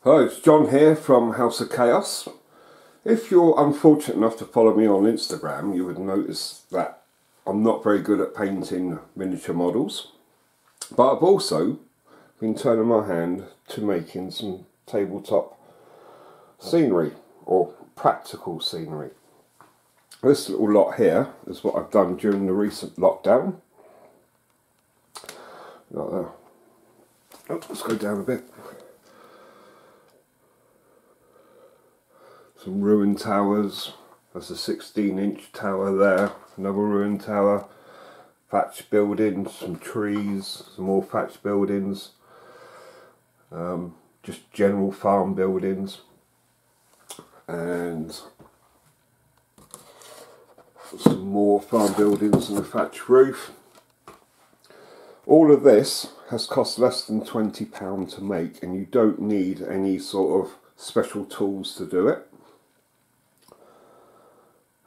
Hi, it's John here from House of Chaos. If you're unfortunate enough to follow me on Instagram, you would notice that I'm not very good at painting miniature models, but I've also been turning my hand to making some tabletop scenery or practical scenery. This little lot here is what I've done during the recent lockdown. Let's go down a bit. Some ruined towers. There's a 16-inch tower there, another ruined tower, thatched buildings, some trees, some more thatched buildings, just general farm buildings, and some more farm buildings and a thatched roof. All of this has cost less than £20 to make, and you don't need any sort of special tools to do it.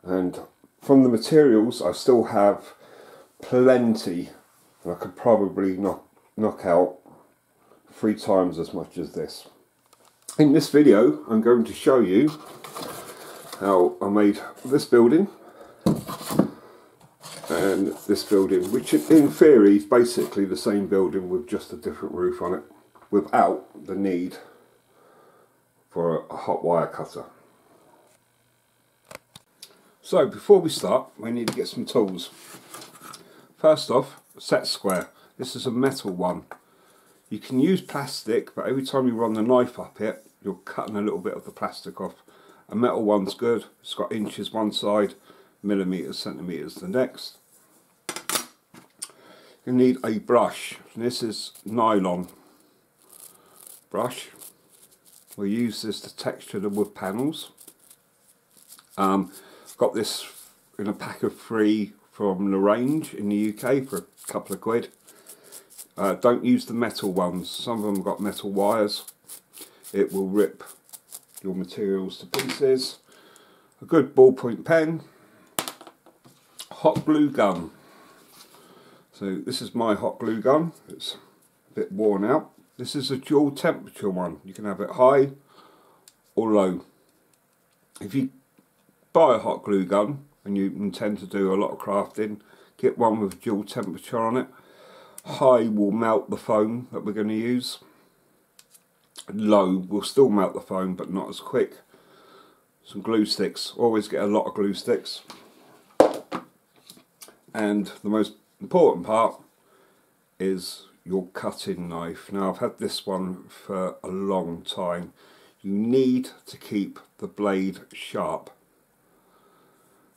And from the materials, I still have plenty, and I could probably knock out 3 times as much as this. In this video, I'm going to show you how I made this building and this building, which in theory is basically the same building with just a different roof on it, without the need for a hot wire cutter. So before we start, we need to get some tools. First off, set square. This is a metal one. You can use plastic, but every time you run the knife up it, you're cutting a little bit of the plastic off. A metal one's good. It's got inches one side, millimetres, centimetres the next. You need a brush. This is nylon brush. We'll use this to texture the wood panels. Got this in a pack of 3 from the range in the UK for a couple of quid. Don't use the metal ones. Some of them have got metal wires. It will rip your materials to pieces. A good ballpoint pen. Hot glue gun. So this is my hot glue gun. It's a bit worn out. This is a dual temperature one. You can have it high or low. If you buy a hot glue gun and you intend to do a lot of crafting, get one with dual temperature on it. High will melt the foam that we're going to use. Low will still melt the foam, but not as quick. Some glue sticks. Always get a lot of glue sticks. And the most important part is your cutting knife. Now, I've had this one for a long time. You need to keep the blade sharp.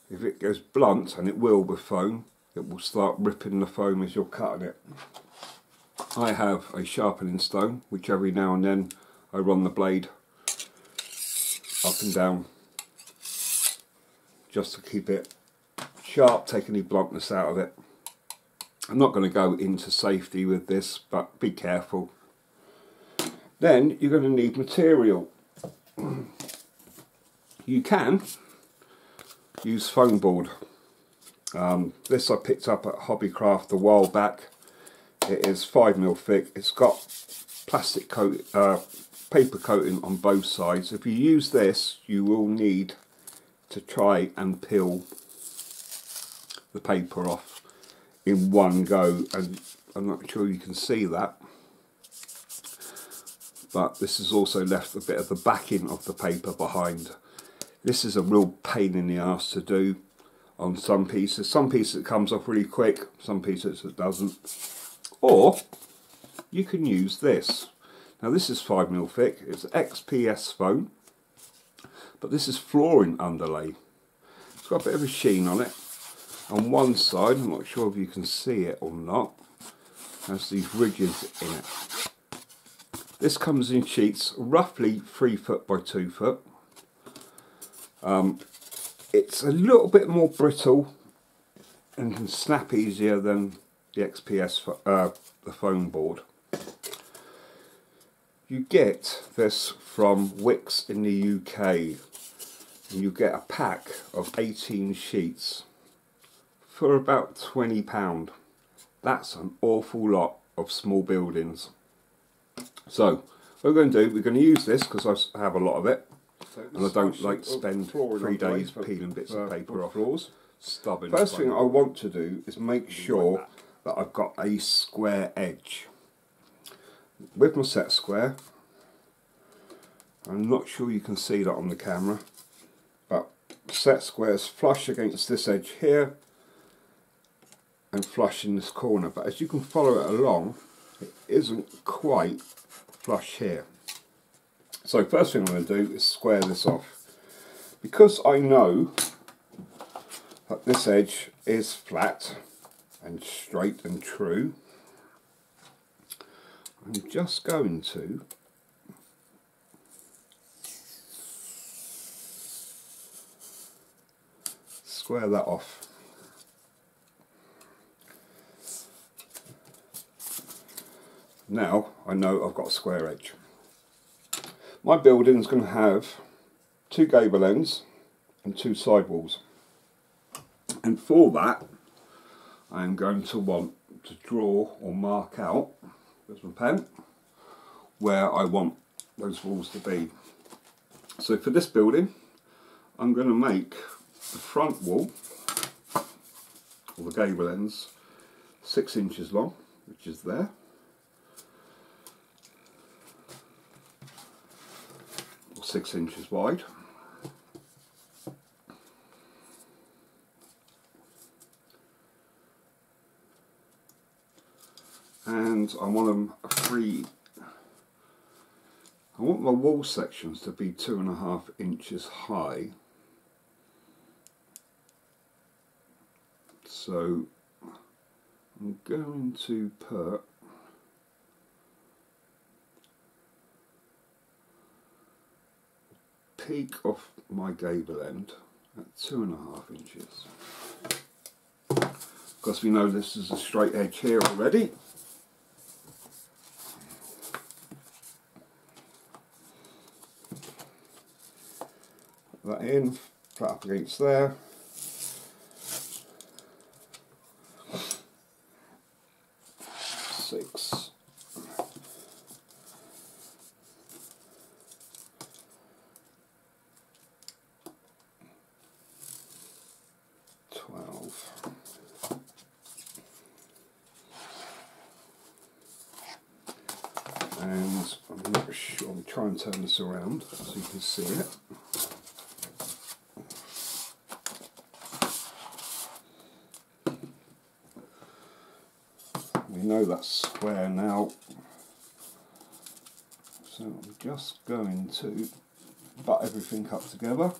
If it goes blunt, and it will with foam, it will start ripping the foam as you're cutting it. I have a sharpening stone, which every now and then I run the blade up and down just to keep it sharp, take any bluntness out of it. I'm not going to go into safety with this, but be careful. Then you're going to need material. You can use foam board. This I picked up at Hobbycraft a while back. It is 5mm thick. It's got plastic coat, paper coating on both sides. If you use this, you will need to try and peel the paper off in one go, and I'm not sure you can see that, but this has also left a bit of the backing of the paper behind. This is a real pain in the arse to do on some pieces. Some pieces it comes off really quick, some pieces it doesn't. Or you can use this. Now this is 5mm thick, it's XPS foam, but this is flooring underlay. It's got a bit of a sheen on it. On one side, I'm not sure if you can see it or not, has these ridges in it. This comes in sheets roughly 3 foot by 2 foot. It's a little bit more brittle and can snap easier than the XPS, the foam board. You get this from Wicks in the UK, and you get a pack of 18 sheets for about £20. That's an awful lot of small buildings. So What we're going to do, we're going to use this because I have a lot of it, and I don't like to spend 3 days peeling bits of paper off. First thing I want to do is make sure that I've got a square edge. With my set square, I'm not sure you can see that on the camera, but set squares flush against this edge here and flush in this corner, but as you can follow it along, it isn't quite flush here. So first thing I'm going to do is square this off. Because I know that this edge is flat and straight and true, I'm just going to square that off. Now I know I've got a square edge. My building is going to have 2 gable ends and 2 side walls, and for that I am going to want to draw or mark out with my pen where I want those walls to be. So for this building I'm going to make the front wall, or the gable ends, 6 inches long, which is there. Or 6 inches wide. And I want them I want my wall sections to be 2.5 inches high. So I'm going to put the peak of my gable end at 2.5 inches. Because we know this is a straight edge here already. Put that in, flat up against there. Six. 12. And I'm not sure, I'll try and turn this around so you can see it. We know that's square now, so I'm just going to butt everything up together.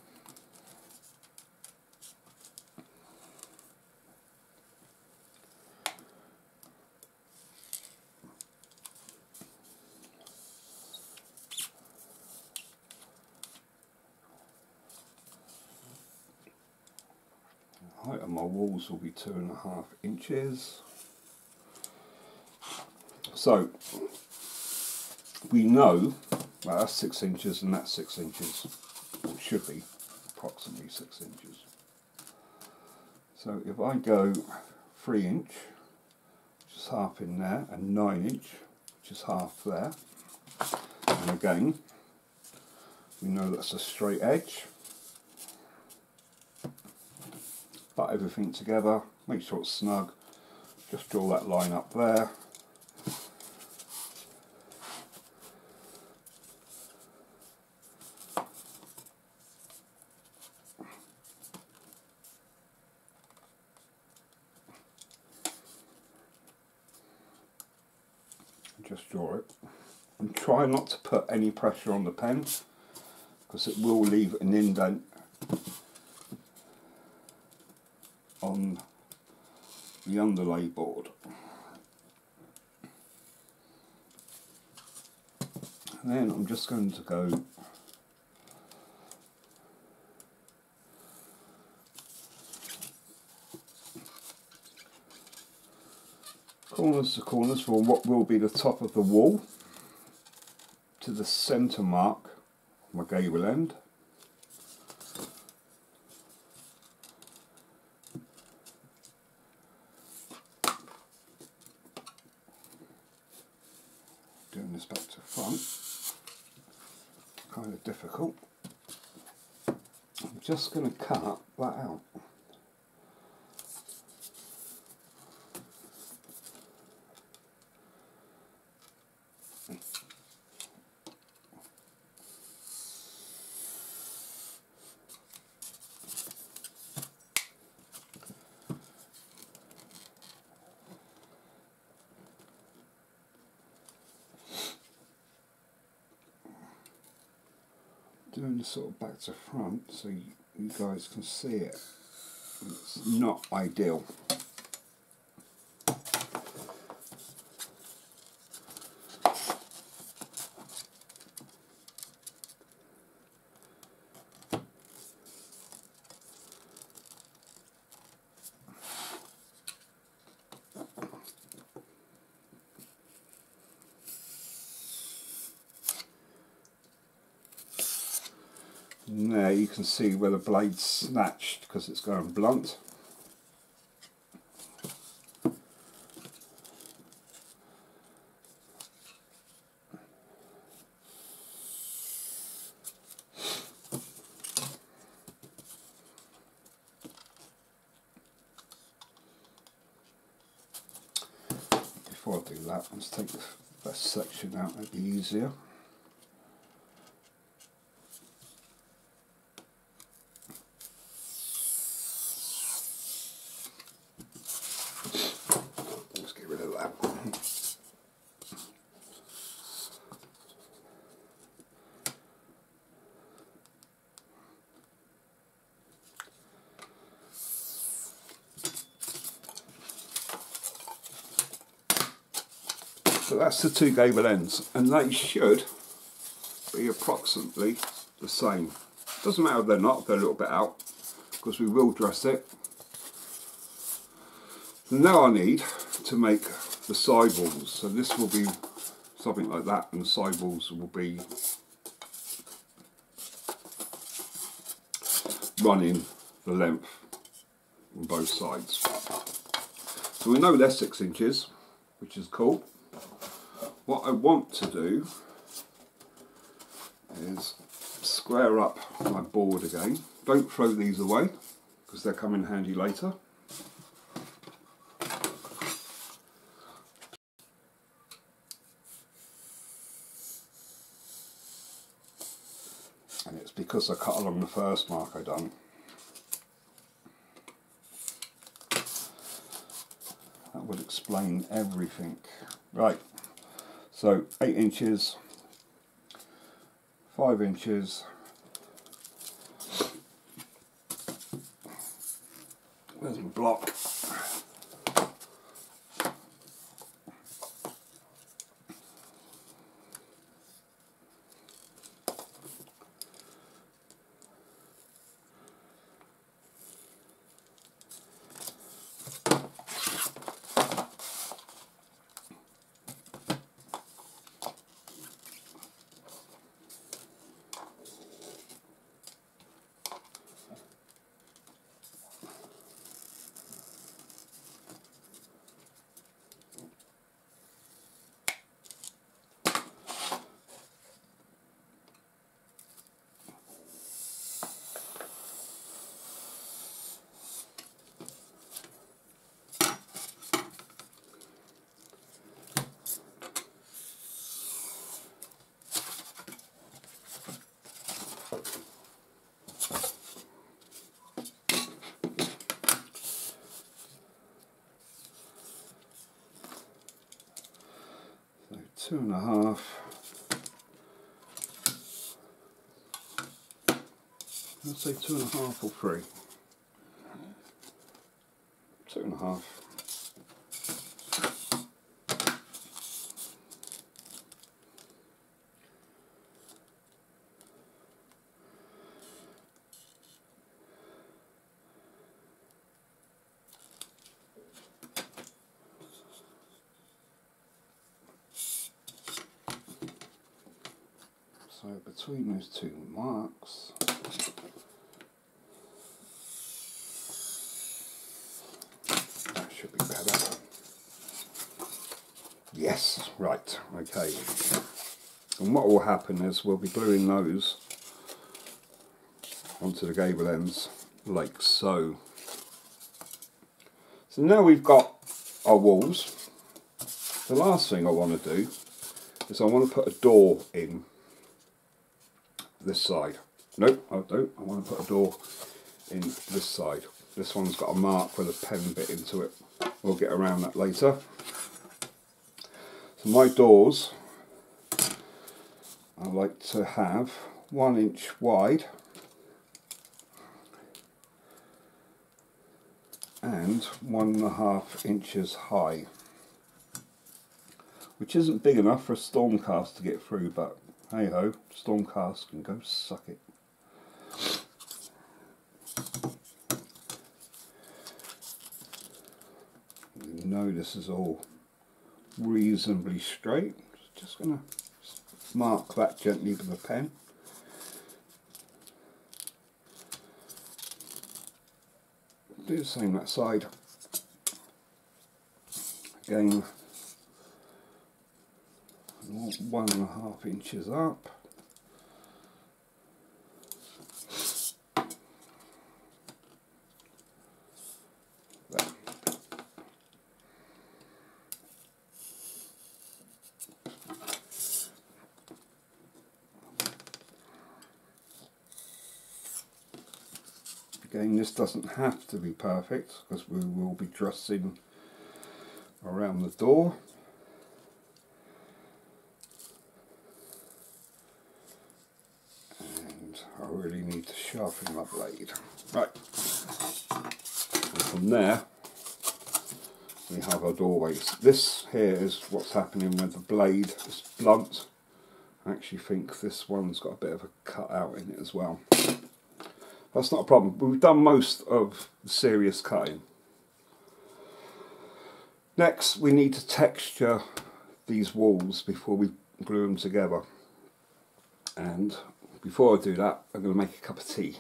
The height of my walls will be 2.5 inches. So we know well, that's 6 inches and that's 6 inches. It should be approximately 6 inches. So if I go 3 inch, which is half in there, and 9 inch, which is half there, and again we know that's a straight edge. Butt everything together, make sure it's snug, just draw that line up there. Just draw it and try not to put any pressure on the pen because it will leave an indent on the underlay board. And then I'm just going to go corners to corners from what will be the top of the wall to the centre mark of my gable end. Doing this back to front. kind of difficult. I'm just going to cut that out. Doing this sort of back to front so you guys can see it. It's not ideal. And there you can see where the blade's snatched because it's going blunt. Before I do that, let's take the first section out, that'd be easier. So that's the two gable ends, and they should be approximately the same. Doesn't matter if they're not, if they're a little bit out, because we will dress it. Now I need to make the sidewalls, so this will be something like that, and the sidewalls will be running the length on both sides. So we know they're 6 inches, which is cool. What I want to do is square up my board again. Don't throw these away because they'll come in handy later. And it's because I cut along the first mark I done. That would explain everything. Right. So 8 inches, 5 inches, there's my block, so 2.5. Let's say 2.5 or 3. 2.5. So between those two marks, that should be better. Yes, right, okay. And what will happen is we'll be gluing those onto the gable ends like so. So now we've got our walls. The last thing I want to do is I want to put a door in this side. Nope, I don't. I want to put a door in this side. This one's got a mark with a pen bit into it. We'll get around that later. So my doors, I like to have 1 inch wide and 1.5 inches high, which isn't big enough for a stormcast to get through, but hey ho, stormcast can go suck it. You know this is all reasonably straight. Just going to mark that gently with a pen. Do the same that side. Again, 1.5 inches up. There. Again, this doesn't have to be perfect because we will be dressing around the door. And I really need to sharpen my blade. Right. And from there, we have our doorways. This here is what's happening when the blade is blunt. I actually think this one's got a bit of a cut out in it as well. That's not a problem. We've done most of the serious cutting. Next, we need to texture these walls before we glue them together. And before I do that, I'm going to make a cup of tea.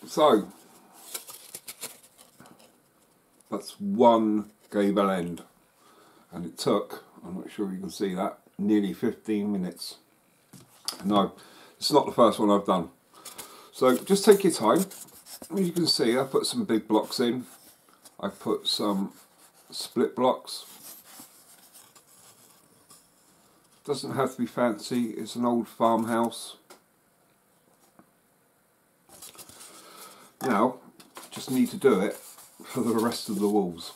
So, that's one gable end, and it took, I'm not sure you can see that, nearly 15 minutes. No, it's not the first one I've done. So just take your time. As you can see, I put some big blocks in. I put some split blocks. Doesn't have to be fancy, it's an old farmhouse. Now, just need to do it for the rest of the walls.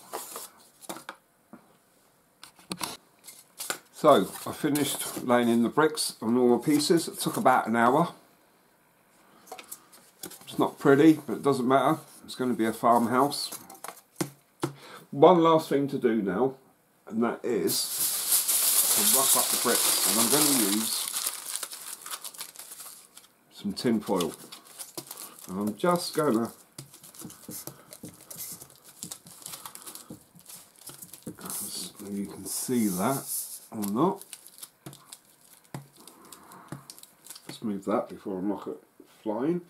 So, I finished laying in the bricks on all the pieces. It took about an hour. It's not pretty, but it doesn't matter. It's going to be a farmhouse. One last thing to do now, and that is to rough up the bricks. And I'm going to use some tin foil. And I'm just going to you can see that or not. Let's move that before I knock it flying.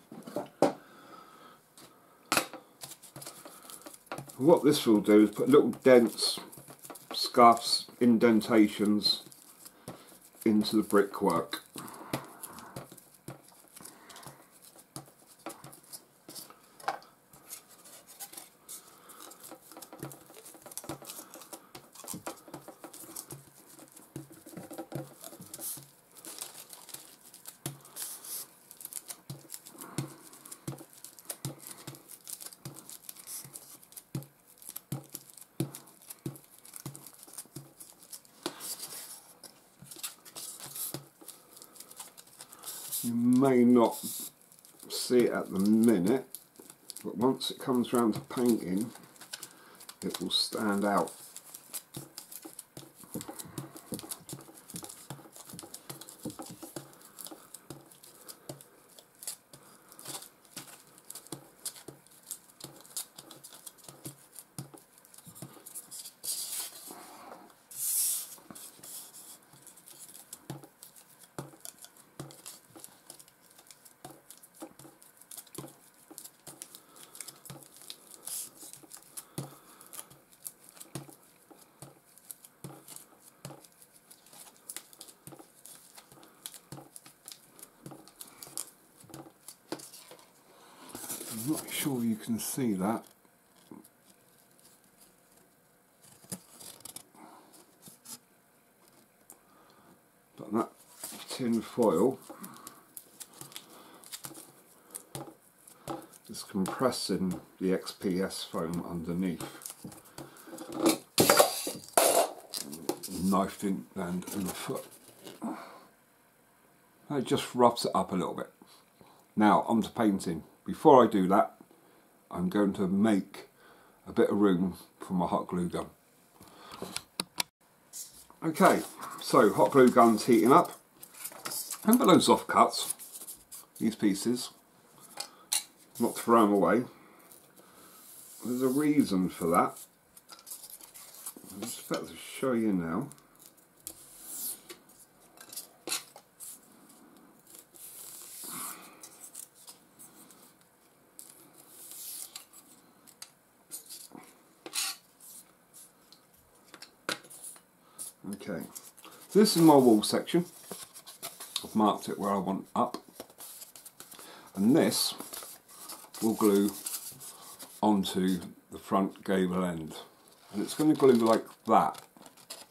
What this will do is put little dents, scuffs, indentations into the brickwork. You may not see it at the minute, but once it comes round to painting, it will stand out. I'm not sure you can see that. But that tin foil is compressing the XPS foam underneath. Knife didn't land in the foot. It just rubs it up a little bit. Now onto painting. Before I do that, I'm going to make a bit of room for my hot glue gun. Okay, so hot glue gun's heating up. I've got those offcuts, these pieces, not to throw them away. There's a reason for that. I'm just about to show you now. Okay, so this is my wall section. I've marked it where I want up, and this will glue onto the front gable end, and it's going to glue like that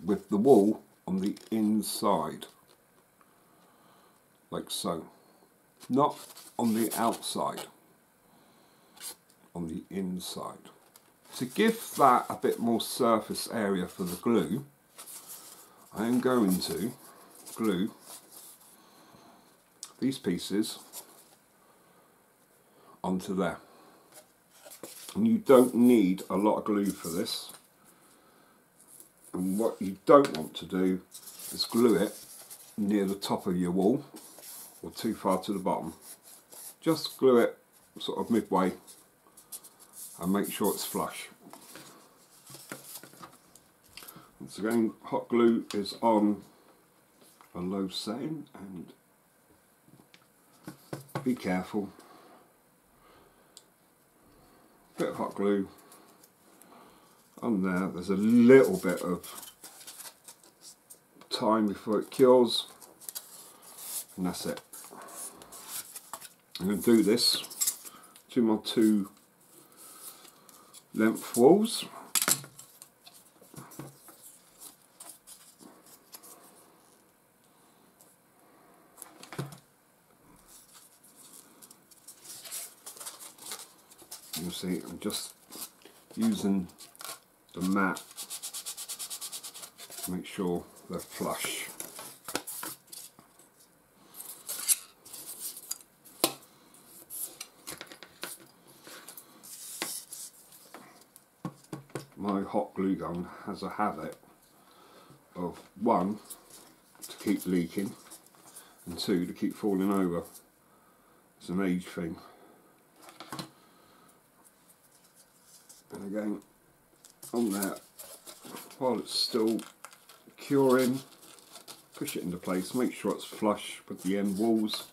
with the wall on the inside, like so, not on the outside, on the inside. To give that a bit more surface area for the glue, I am going to glue these pieces onto there. And you don't need a lot of glue for this. And what you don't want to do is glue it near the top of your wall or too far to the bottom. Just glue it sort of midway and make sure it's flush. Once again, hot glue is on a low setting, and be careful. Bit of hot glue on there. There's a little bit of time before it cures, and that's it. I'm going to do this to my two length walls. You'll see I'm just using the mat to make sure they're flush. My hot glue gun has a habit of, one, to keep leaking, and two, to keep falling over. It's an age thing. And again, on there, while it's still curing, push it into place, make sure it's flush with the end walls.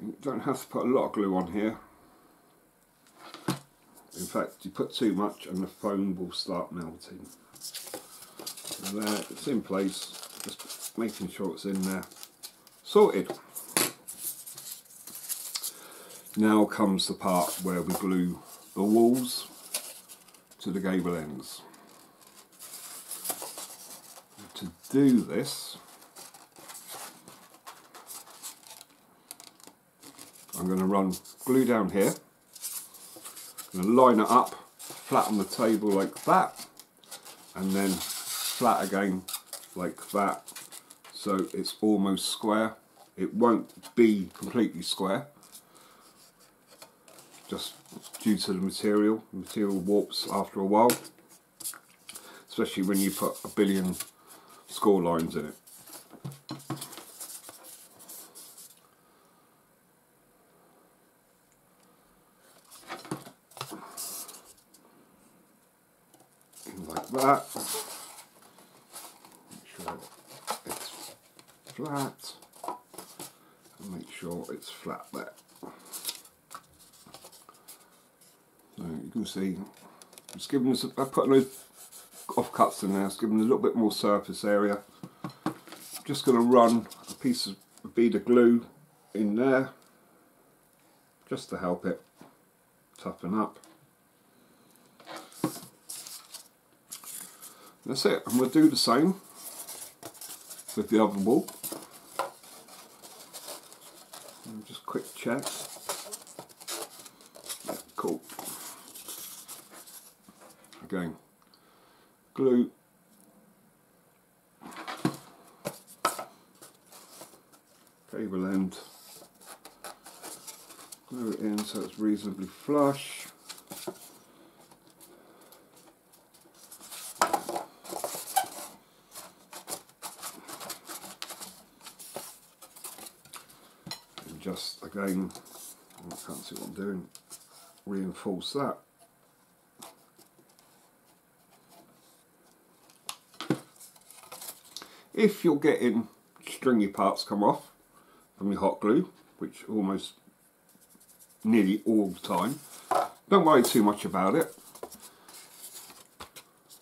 You don't have to put a lot of glue on here. In fact, you put too much and the foam will start melting. And there, it's in place, just making sure it's in there. Sorted. Now comes the part where we glue the walls to the gable ends. To do this, I'm going to run glue down here. I'm going to line it up flat on the table like that, and then flat again like that, so it's almost square. It won't be completely square, just due to the material. The material warps after a while, especially when you put a billion score lines in it. Like that. Make sure it's flat, and make sure it's flat there. So you can see, it's giving us, I put those offcuts in there, it's giving a little bit more surface area. I'm just going to run a piece of a bead of glue in there, just to help it toughen up. That's it, and we'll do the same with the other wall. And just quick check. Yeah, cool. Again, glue. Cable end. Glue it in so it's reasonably flush. Just again, I can't see what I'm doing, reinforce that. If you're getting stringy parts come off from your hot glue, which almost nearly all the time, don't worry too much about it.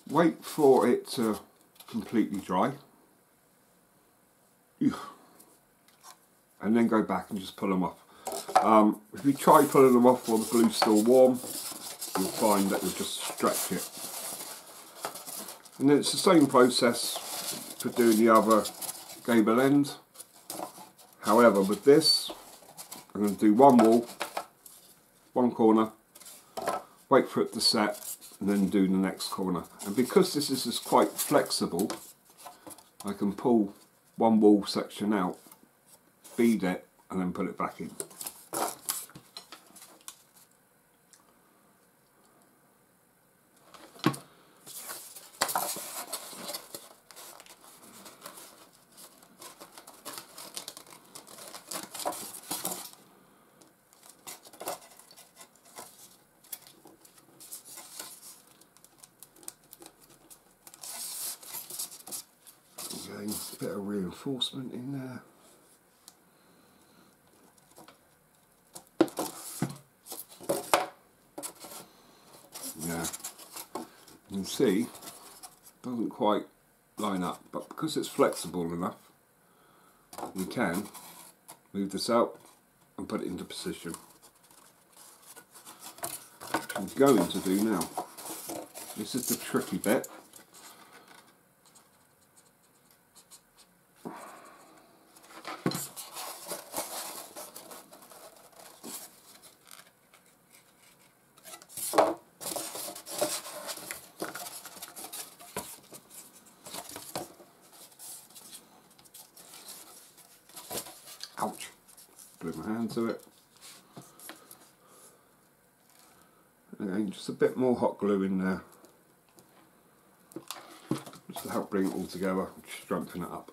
Wait for it to completely dry. And then go back and just pull them off. If you try pulling them off while the glue's still warm, you'll find that you'll just stretch it. And then it's the same process for doing the other gable end. However, with this, I'm going to do one wall, one corner, wait for it to set, and then do the next corner. And because this is quite flexible, I can pull one wall section out, bead it, and then put it back in. Again, a bit of reinforcement in there. Yeah, you can see it doesn't quite line up, but because it's flexible enough, we can move this out and put it into position. Which I'm going to do now. This is the tricky bit. Ouch, put my hand to it. Again, just a bit more hot glue in there, just to help bring it all together, strengthen it up.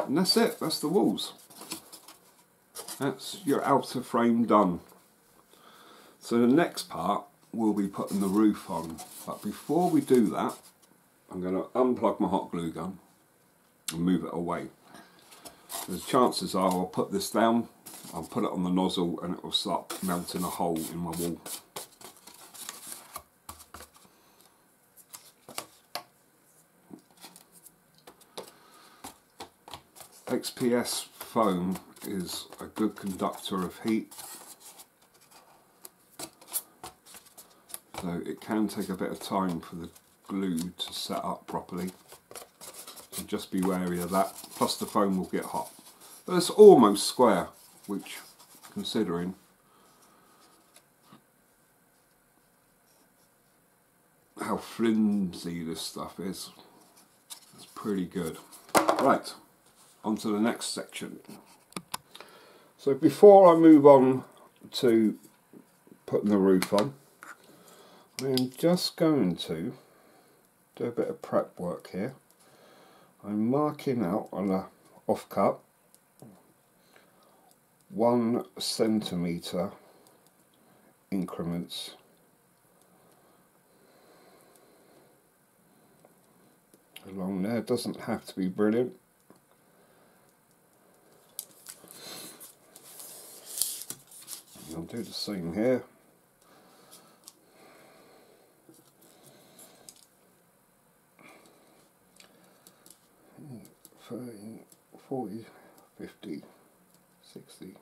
And that's it, that's the walls. That's your outer frame done. So the next part, we'll be putting the roof on. But before we do that, I'm going to unplug my hot glue gun and move it away. The chances are I'll put this down, I'll put it on the nozzle, and it will start melting a hole in my wall. XPS foam is a good conductor of heat, so it can take a bit of time for the glue to set up properly, so just be wary of that. Plus the foam will get hot, But it's almost square, which, considering, how flimsy this stuff is, it's pretty good. Right, on to the next section. So before I move on to putting the roof on, I'm just going to do a bit of prep work here. I'm marking out on a offcut 1 centimetre increments along there. It doesn't have to be brilliant. I'll do the same here. 30, 40, 50, 60.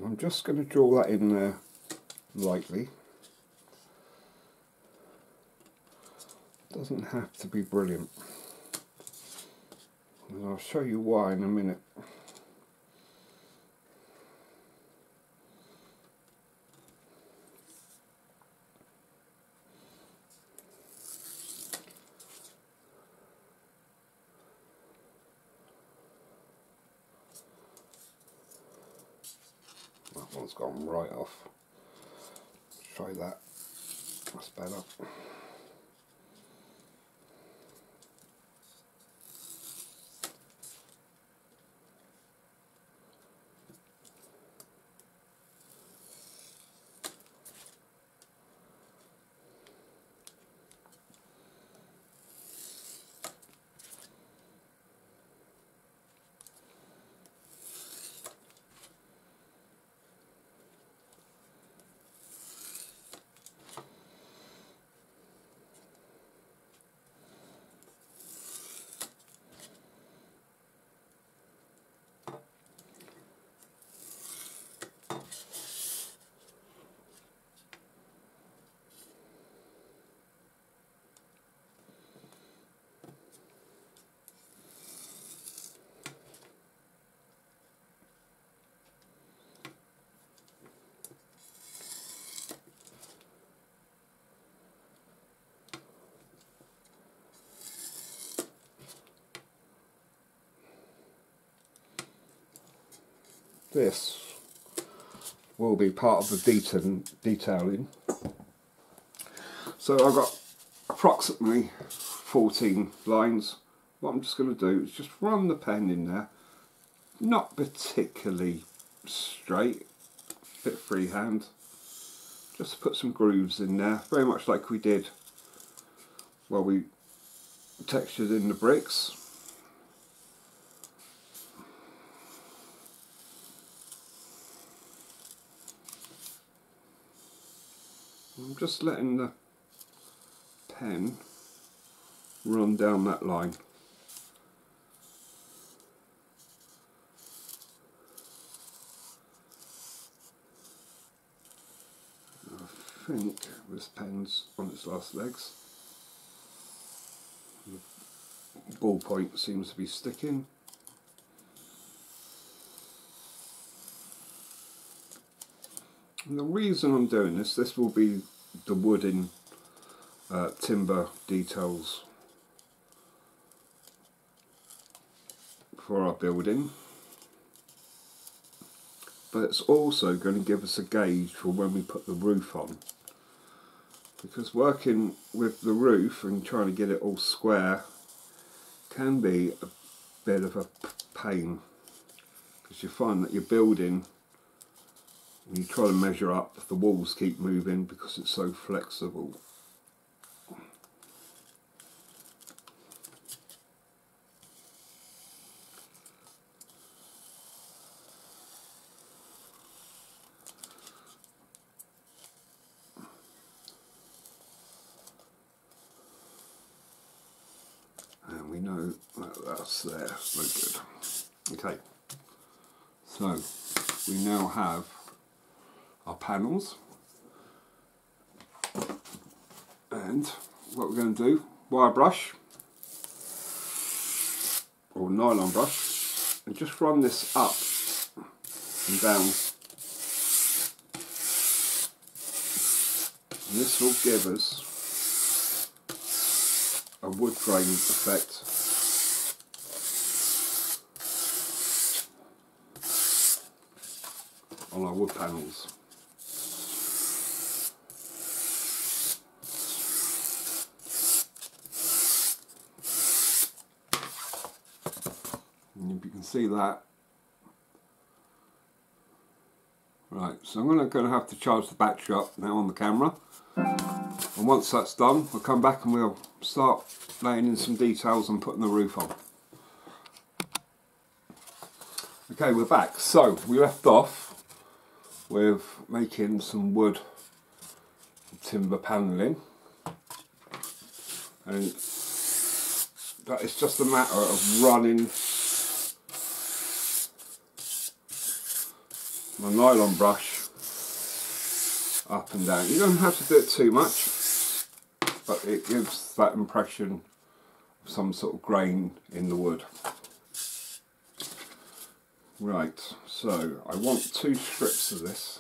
I'm just going to draw that in there lightly. Doesn't have to be brilliant. And I'll show you why in a minute. That one's gone right off. Try that. That's better. This will be part of the detailing. So I've got approximately 14 lines. What I'm just going to do is just run the pen in there, not particularly straight, bit freehand, just put some grooves in there, very much like we did while we textured in the bricks. I'm just letting the pen run down that line. I think this pen's on its last legs. The ballpoint seems to be sticking. And the reason I'm doing this will be the wooden timber details for our building, but it's also going to give us a gauge for when we put the roof on, because working with the roof and trying to get it all square can be a bit of a pain, because you find that you're building, when you try to measure up, the walls keep moving because it's so flexible. And we know that that's there, no good. Okay, so we now have our panels, and what we're going to do, wire brush or nylon brush, and just run this up and down, and this will give us a wood grain effect on our wood panels. And you can see that. Right, so I'm going to have to charge the battery up now on the camera, and once that's done we'll come back and we'll start laying in some details and putting the roof on. Okay, we're back. So we left off with making some wood timber panelling, and that is just a matter of running my nylon brush up and down. You don't have to do it too much, but it gives that impression of some sort of grain in the wood. Right, so I want 2 strips of this.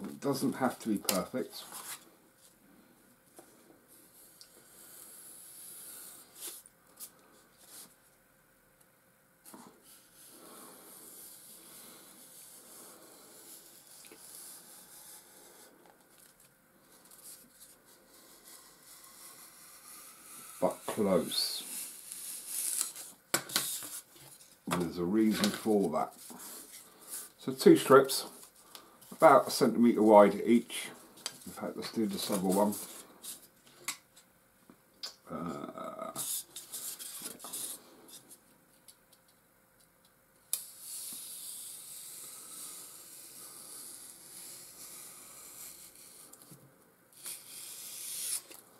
It doesn't have to be perfect. But close. And there's a reason for that. So 2 strips, about 1 centimetre wide each. In fact, let's do this other one. Yeah.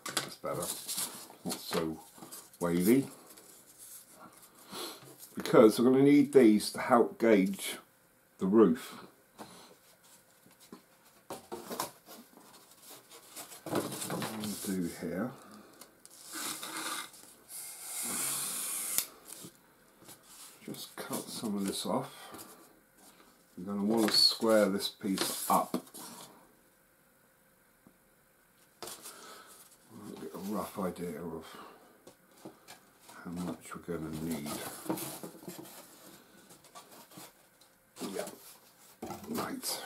That's better. Not so wavy. Because we're going to need these to help gauge the roof. Do here. Just cut some of this off. You're going to want to square this piece up. I'll get a rough idea of how much we're going to need. Yeah, right.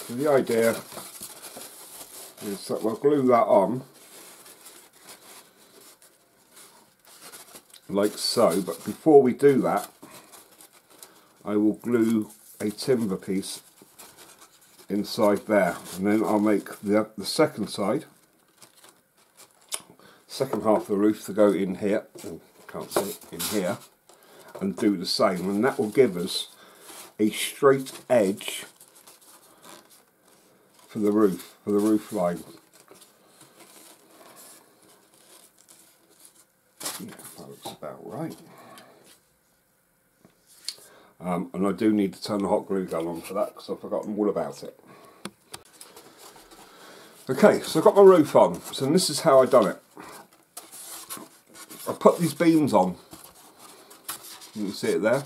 So the idea is that we'll glue that on like so, but before we do that I will glue a timber piece inside there, and then I'll make the second side, second half of the roof to go in here, can't see it, in here, and do the same, and that will give us a straight edge for the roof line. Yeah, that looks about right. And I do need to turn the hot glue gun on for that because I've forgotten all about it. Okay, so I've got my roof on, so this is how I've done it. I put these beams on, you can see it there,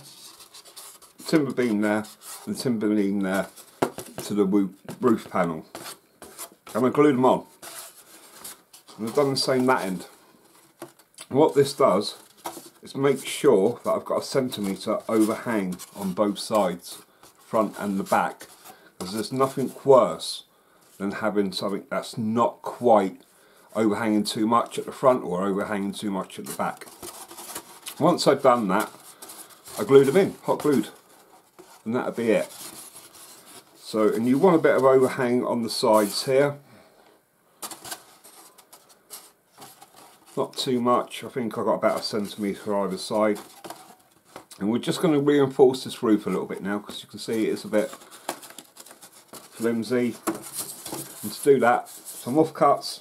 timber beam there, and timber beam there to the roof panel, and I glued them on, and I've done the same that end. And what this does is make sure that I've got a centimetre overhang on both sides, front and the back, because there's nothing worse than having something that's not quite overhanging too much at the front or overhanging too much at the back. Once I've done that, I glued them in, hot glued, and that'll be it. So, and you want a bit of overhang on the sides here. Not too much, I think I've got about a centimetre either side. And we're just going to reinforce this roof a little bit now because you can see it's a bit flimsy. And to do that, some offcuts,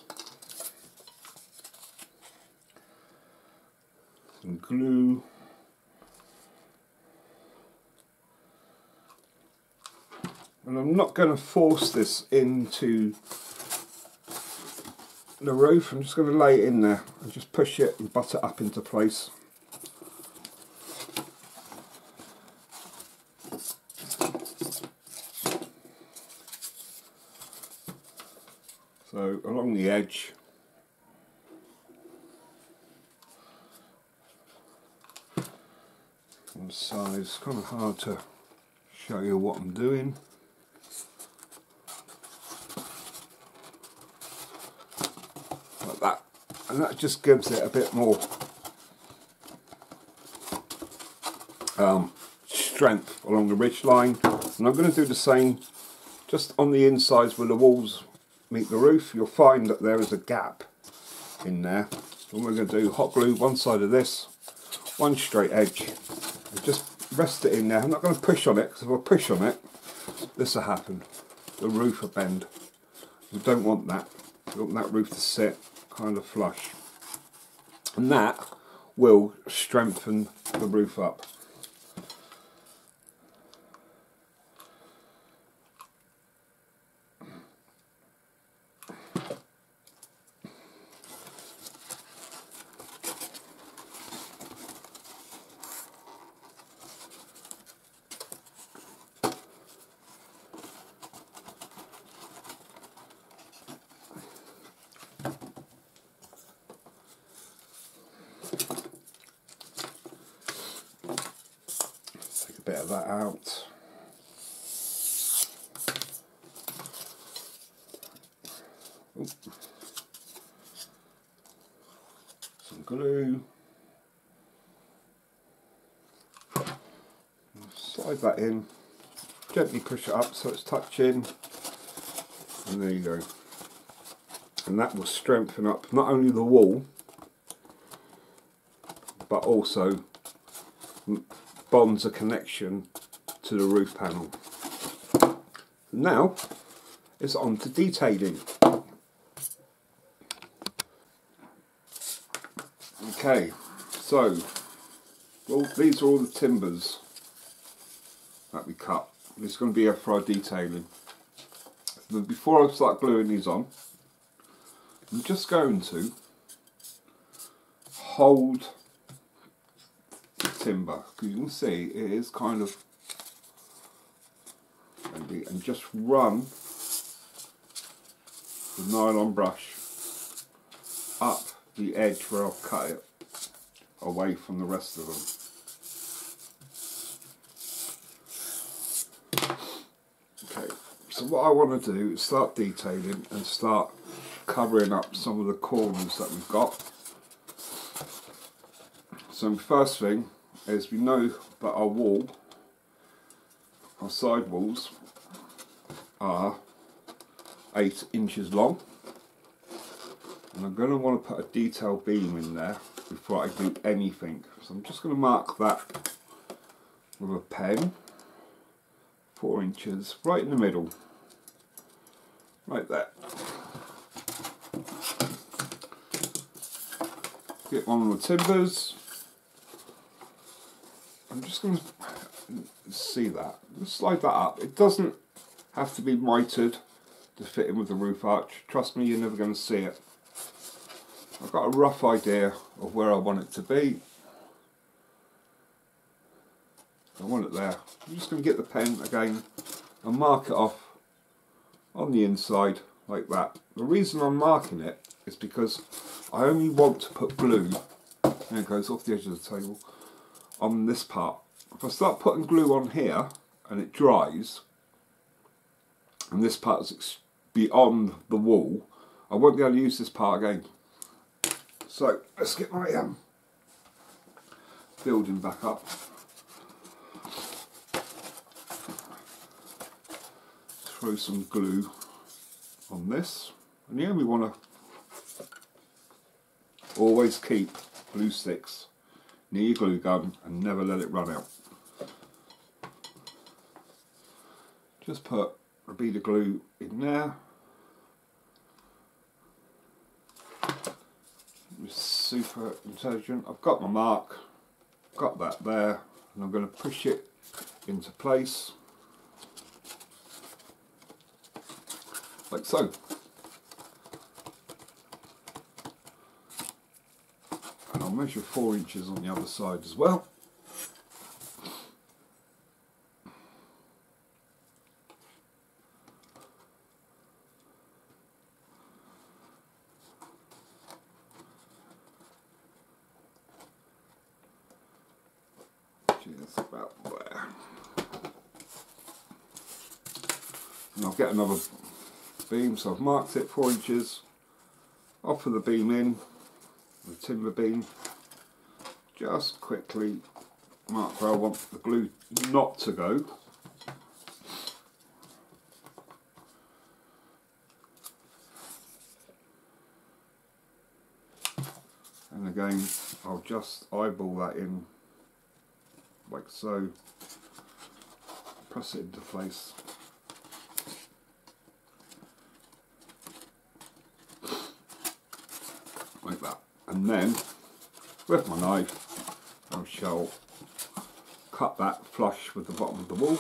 some glue, and I'm not going to force this into the roof, I'm just going to lay it in there and just push it and butt it up into place. So along the edge, on the sides, it's kind of hard to show you what I'm doing. Like that, and that just gives it a bit more strength along the ridge line. And I'm going to do the same just on the insides where the walls meet the roof. You'll find that there is a gap in there. So we're going to do hot glue one side of this, one straight edge, and just rest it in there. I'm not going to push on it because if I push on it, this will happen. The roof will bend. We don't want that. We want that roof to sit kind of flush, and that will strengthen the roof up. Take a bit of that out. Oops. Some glue. Slide that in. Gently push it up so it's touching. And there you go. And that will strengthen up not only the wall, but also bonds a connection to the roof panel. Now it's on to detailing. Okay, so these are all the timbers that we cut. This is going to be for our detailing. But before I start gluing these on, I'm just going to hold the timber, because you can see it is kind of bendy, and just run the nylon brush up the edge where I've cut it away from the rest of them. Okay, so what I want to do is start detailing and start covering up some of the corners that we've got. So the first thing is, we know that our wall, our side walls, are 8 inches long, and I'm going to want to put a detail beam in there before I do anything. So I'm just going to mark that with a pen, 4 inches, right in the middle. right there. Get one of the timbers. I'm just going to see that. Just slide that up. It doesn't have to be mitered to fit in with the roof arch. Trust me, you're never going to see it. I've got a rough idea of where I want it to be. I want it there. I'm just going to get the pen again and mark it off on the inside like that. The reason I'm marking it is because I only want to put glue, and it goes off the edge of the table, on this part. If I start putting glue on here and it dries, and this part is beyond the wall, I won't be able to use this part again. So let's get my building back up. Throw some glue on this, and you only want to always keep glue sticks near your glue gun and never let it run out. Just put a bead of glue in there. It's super intelligent. I've got my mark, got that there, and I'm going to push it into place like so. And I'll measure 4 inches on the other side as well. Just about there. And I'll get another beam, so I've marked it 4 inches, offer the beam in, the timber beam, just quickly mark where I want the glue not to go. And again, I'll just eyeball that in like so, press it into place. Like that. And then, with my knife, I shall cut that flush with the bottom of the wall.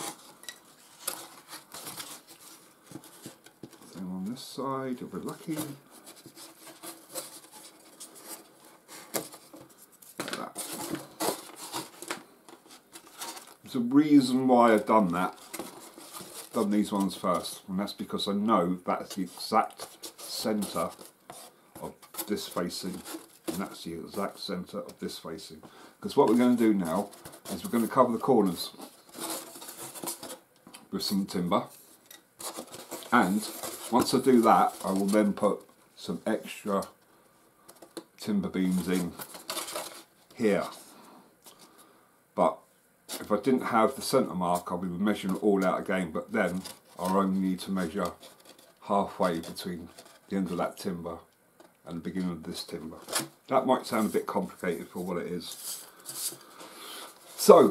Same on this side, if we're lucky. Like that. There's a reason why I've done that. Done these ones first, and that's because I know that's the exact centre of this facing, and that's the exact centre of this facing. Because what we're going to do now is we're going to cover the corners with some timber, and once I do that I will then put some extra timber beams in here. But if I didn't have the centre mark, I'll be measuring it all out again, but then I'll only need to measure halfway between the end of that timber and the beginning of this timber. That might sound a bit complicated for what it is. So,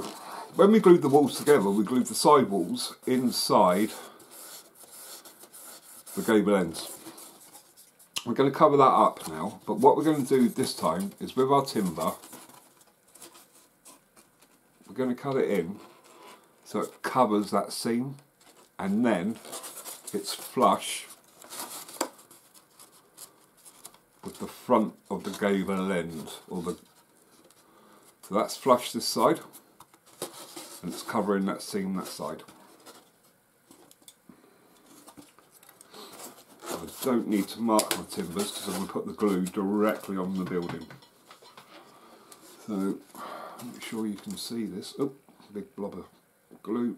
when we glued the walls together, we glued the side walls inside the gable ends. We're going to cover that up now, but what we're going to do this time is with our timber, we're going to cut it in so it covers that seam, and then it's flush with the front of the gable end, so that's flush this side, and it's covering that seam that side. I don't need to mark my timbers because I'm going to put the glue directly on the building. So make sure you can see this. Oh, big blob of glue.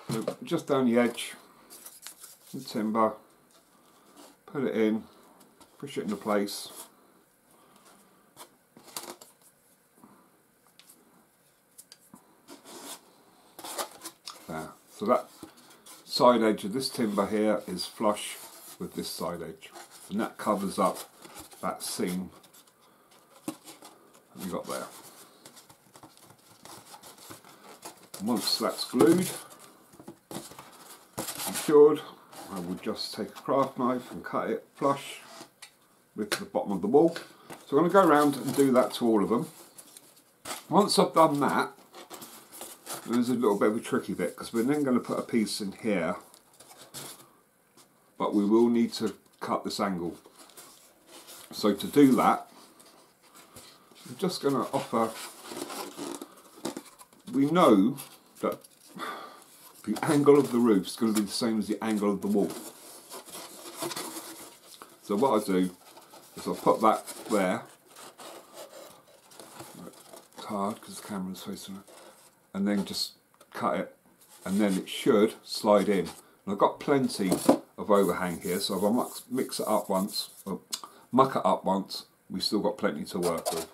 So just down the edge, the timber. Put it in, push it into place. There. So that side edge of this timber here is flush with this side edge, and that covers up that seam that we got there. And once that's glued, secured, I will just take a craft knife and cut it flush with the bottom of the wall. So I'm going to go around and do that to all of them. Once I've done that, there's a little bit of a tricky bit, because we're then going to put a piece in here, but we will need to cut this angle. So to do that, I'm just going to offer, we know that the angle of the roof is going to be the same as the angle of the wall. So what I do is I'll put that there. It's hard because the camera's facing it. And then just cut it, and then it should slide in. And I've got plenty of overhang here, so if I mix it up once, or muck it up once, we've still got plenty to work with.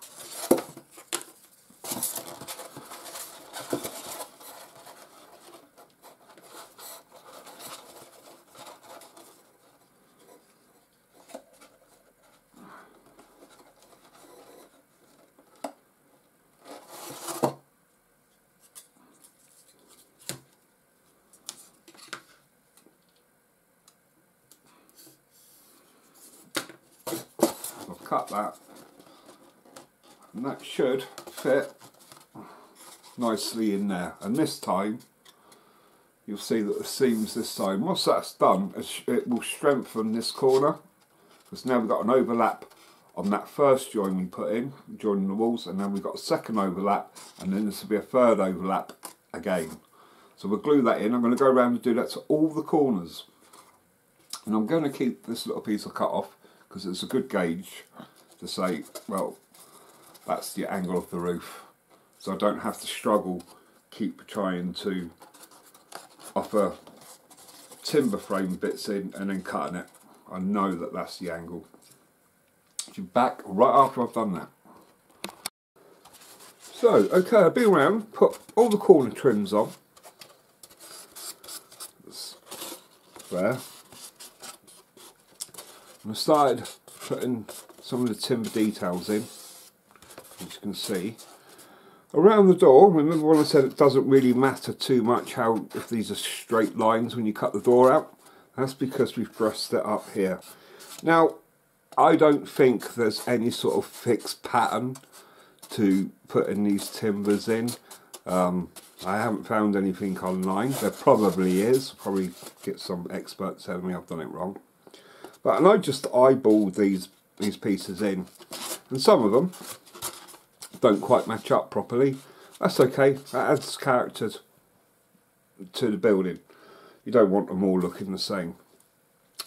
Cut that, and that should fit nicely in there. And this time you'll see that the seams this side, once that's done, it will strengthen this corner, because now we've got an overlap on that first join we put in, joining the walls, and then we've got a second overlap, and then this will be a third overlap again. So we'll glue that in. I'm going to go around and do that to all the corners, and I'm going to keep this little piece of cut off because it's a good gauge to say, well, that's the angle of the roof, so I don't have to struggle keep trying to offer timber frame bits in and then cutting it. I know that that's the angle. So back right after I've done that. So okay, I've been around, put all the corner trims on. That's there. And I started putting some of the timber details in, as you can see. Around the door, remember when I said it doesn't really matter too much how if these are straight lines when you cut the door out? That's because we've dressed it up here. Now, I don't think there's any sort of fixed pattern to putting these timbers in. I haven't found anything online. There probably is. Probably get some experts telling me I've done it wrong. But and I just eyeballed these pieces in, and some of them don't quite match up properly. That's okay. That adds character to the building. You don't want them all looking the same.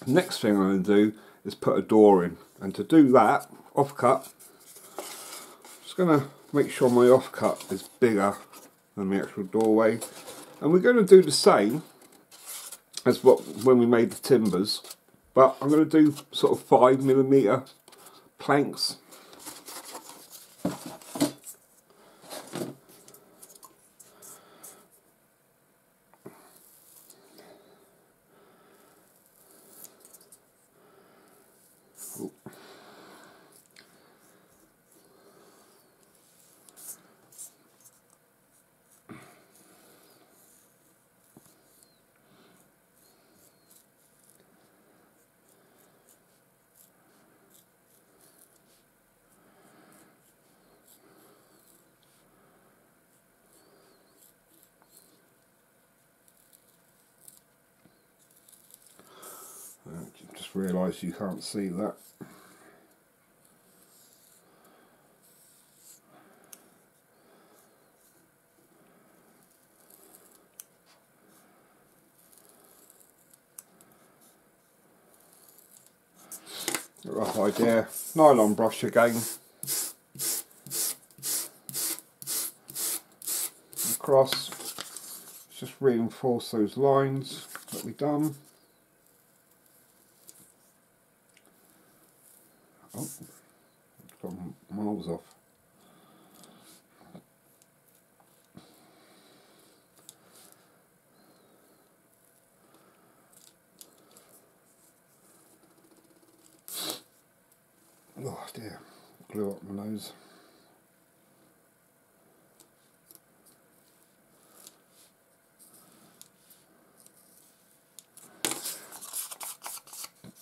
Next thing I'm going to do is put a door in, and to do that, offcut, I'm just going to make sure my offcut is bigger than the actual doorway, and we're going to do the same as when we made the timbers. But I'm going to do sort of 5mm planks. Ooh. Just realised you can't see that. A rough idea. Nylon brush again. Across. Just reinforce those lines that we've done. Oh, it's gone miles off. Oh dear, glue up my nose.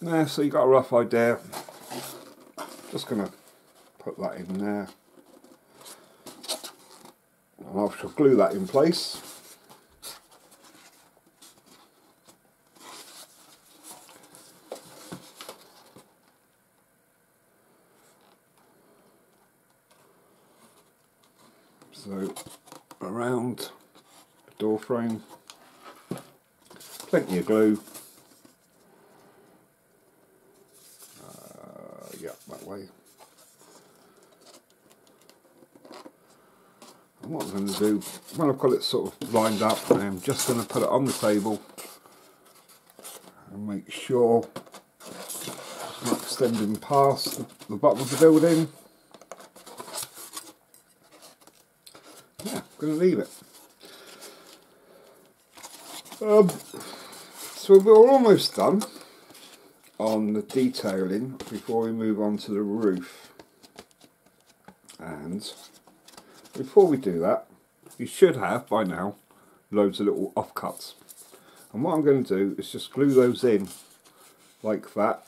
There, so you got a rough idea. Just going to put that in there. And I shall glue that in place. So around the door frame, plenty of glue. Yeah, that way. And what I'm going to do, when I've got it sort of lined up, I'm just going to put it on the table and make sure it's not extending past the bottom of the building. Yeah, I'm going to leave it. So we're almost done on the detailing before we move on to the roof. And before we do that, you should have by now loads of little offcuts. And what I'm going to do is just glue those in like that,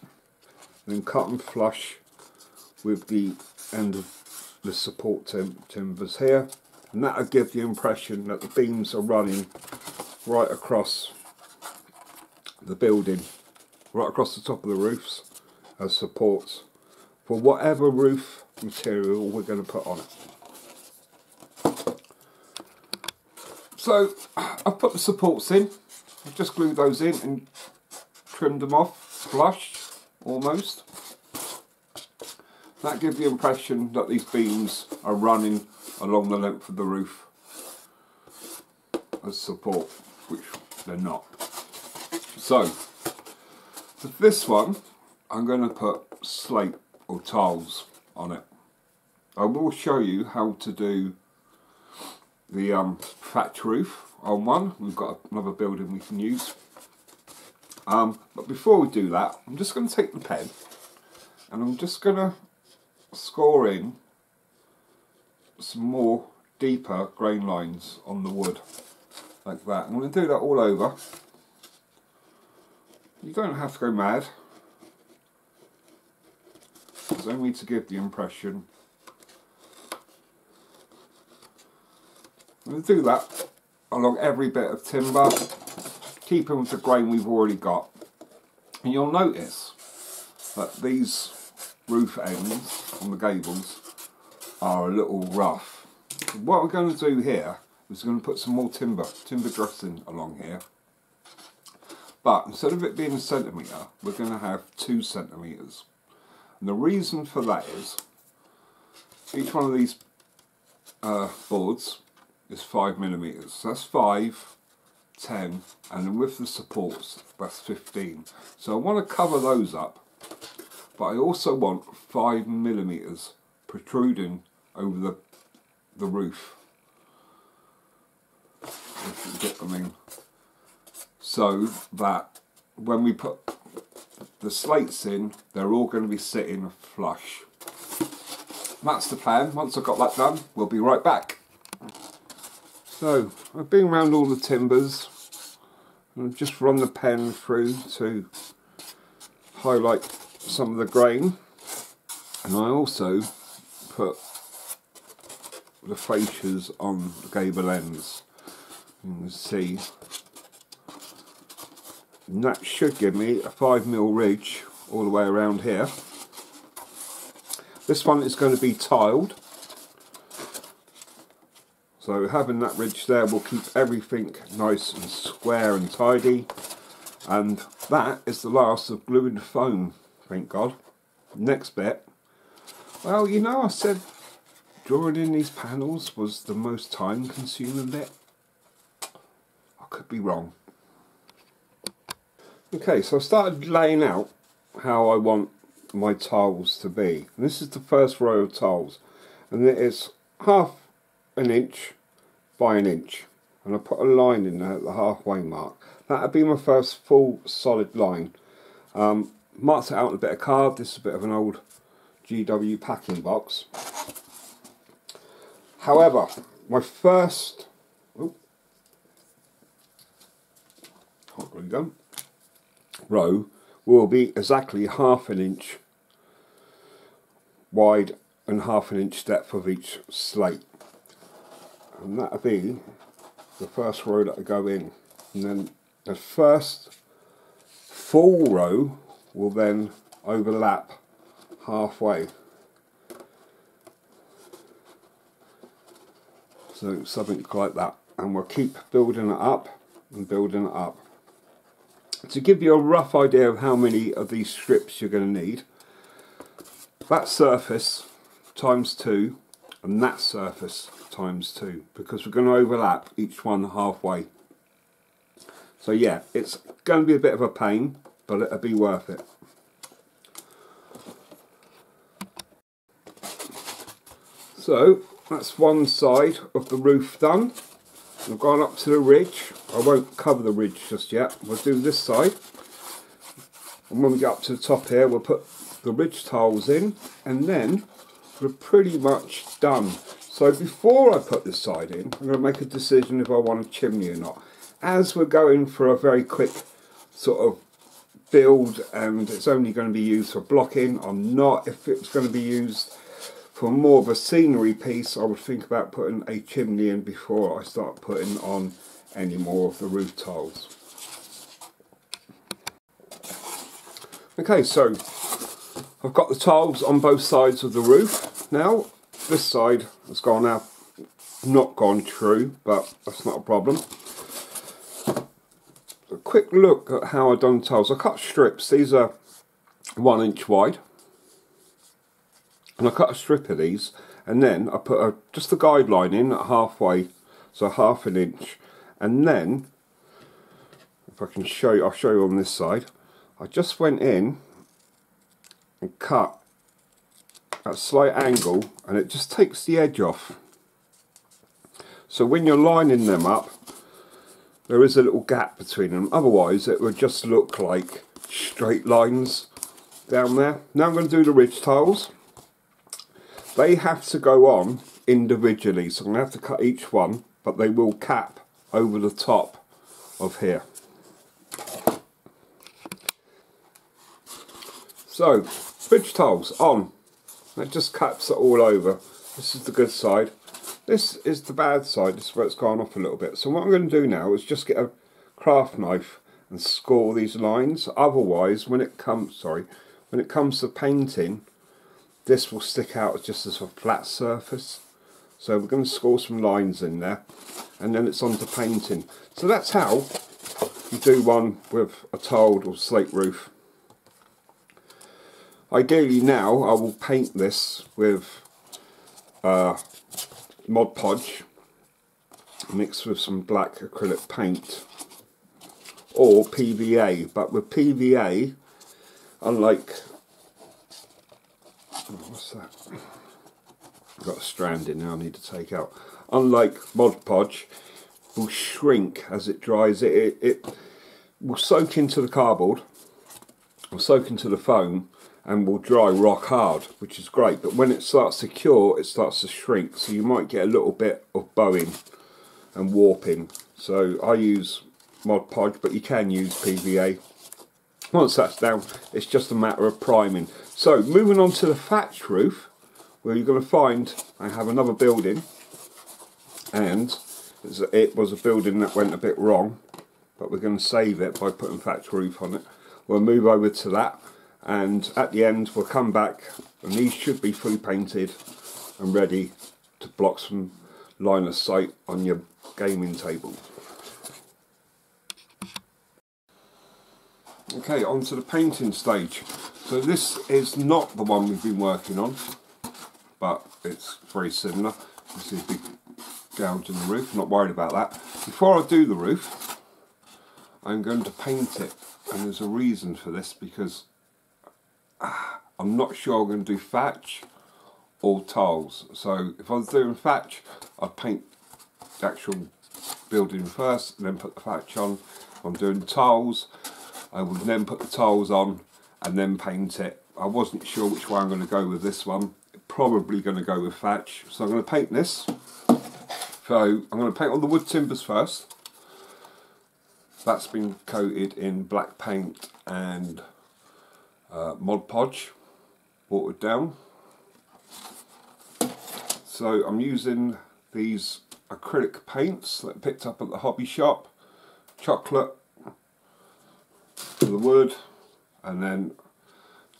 and then cut them flush with the end of the support timbers here, and that'll give the impression that the beams are running right across the building, right across the top of the roofs as supports for whatever roof material we're going to put on it. So I've put the supports in, I've just glued those in and trimmed them off flush almost. That gives the impression that these beams are running along the length of the roof as support, which they're not. So for this one, I'm going to put slate or tiles on it. I will show you how to do the thatch roof on one. We've got another building we can use. But before we do that, I'm just going to take the pen and I'm just going to score in some more deeper grain lines on the wood, like that. I'm going to do that all over. You don't have to go mad. It's only to give the impression. I'm going to do that along every bit of timber, keeping with the grain we've already got. And you'll notice that these roof ends on the gables are a little rough. What we're going to do here is we're going to put some more timber dressing along here. But instead of it being a centimetre, we're going to have 2 centimetres. And the reason for that is each one of these boards is 5mm. So that's 5, 10, and then with the supports, that's 15. So I want to cover those up, but I also want 5mm protruding over the roof. If you get what I mean. So that when we put the slates in, they're all going to be sitting flush. That's the plan. Once I've got that done, we'll be right back. So I've been around all the timbers and I've just run the pen through to highlight some of the grain, and I also put the fascias on the gable ends. You can see, and that should give me a 5mm ridge all the way around here. This one is going to be tiled, so having that ridge there will keep everything nice and square and tidy. And that is the last of gluing the foam, thank God. Next bit, well, you know, I said drawing in these panels was the most time consuming bit. I could be wrong. Okay, so I started laying out how I want my tiles to be. And this is the first row of tiles, and it is 1/2 inch by 1 inch, and I put a line in there at the halfway mark. That would be my first full solid line. Marked it out in a bit of card. This is a bit of an old GW packing box. However, my first hot glue gun row will be exactly 1/2 inch wide and 1/2 inch depth of each slate, and that'll be the first row that I go in, and then the first full row will then overlap halfway. So something like that, and we'll keep building it up and building it up. To give you a rough idea of how many of these strips you're going to need, that surface times 2 and that surface times 2, because we're going to overlap each one halfway. So yeah, it's going to be a bit of a pain, but it'll be worth it. So that's one side of the roof done. We've gone up to the ridge. I won't cover the ridge just yet. We'll do this side. And when we get up to the top here, we'll put the ridge tiles in, and then we're pretty much done. So before I put this side in, I'm going to make a decision if I want a chimney or not. As we're going for a very quick sort of build, and it's only going to be used for blocking, I'm not. If it's going to be used for more of a scenery piece, I would think about putting a chimney in before I start putting on any more of the roof tiles. Okay, so I've got the tiles on both sides of the roof. Now this side has gone out, not gone true, but that's not a problem. A quick look at how I've done tiles. I cut strips. These are 1 inch wide. And I cut a strip of these, and then I put just a guideline in at halfway, so 1/2 inch, and then if I can show you, I'll show you on this side. I just went in and cut at a slight angle, and it just takes the edge off. So when you're lining them up, there is a little gap between them. Otherwise, it would just look like straight lines down there. Now I'm going to do the ridge tiles. They have to go on individually, so I'm going to have to cut each one, but they will cap over the top of here. So, ridge tiles on. That just caps it all over. This is the good side. This is the bad side. This is where it's gone off a little bit. So what I'm going to do now is just get a craft knife and score these lines. Otherwise, when it comes to painting, this will stick out just as a flat surface. So we're going to score some lines in there, and then it's on to painting. So that's how you do one with a tiled or slate roof. Ideally now I will paint this with Mod Podge mixed with some black acrylic paint or PVA, but with PVA, unlike, what's that? I've got a strand in there I need to take out. Unlike Mod Podge, will shrink as it dries. It will soak into the cardboard, will soak into the foam, and will dry rock hard, which is great. But when it starts to cure, it starts to shrink, so you might get a little bit of bowing and warping. So I use Mod Podge, but you can use PVA. Once that's down, it's just a matter of priming. So moving on to the thatch roof, where you're going to find I have another building, and it was a building that went a bit wrong, but we're going to save it by putting thatch roof on it. We'll move over to that, and at the end we'll come back, and these should be fully painted and ready to block some line of sight on your gaming table. Okay, on to the painting stage. So this is not the one we've been working on, but it's very similar. You see a big gouge in the roof, not worried about that. Before I do the roof, I'm going to paint it, and there's a reason for this, because I'm not sure I'm going to do thatch or tiles. So if I was doing thatch, I'd paint the actual building first and then put the thatch on. If I'm doing tiles, I would then put the tiles on and then paint it. I wasn't sure which way I'm going to go with this one. Probably going to go with thatch. So I'm going to paint this. So I'm going to paint on the wood timbers first. That's been coated in black paint and Mod Podge, watered down. So I'm using these acrylic paints that I picked up at the hobby shop. Chocolate for the wood, and then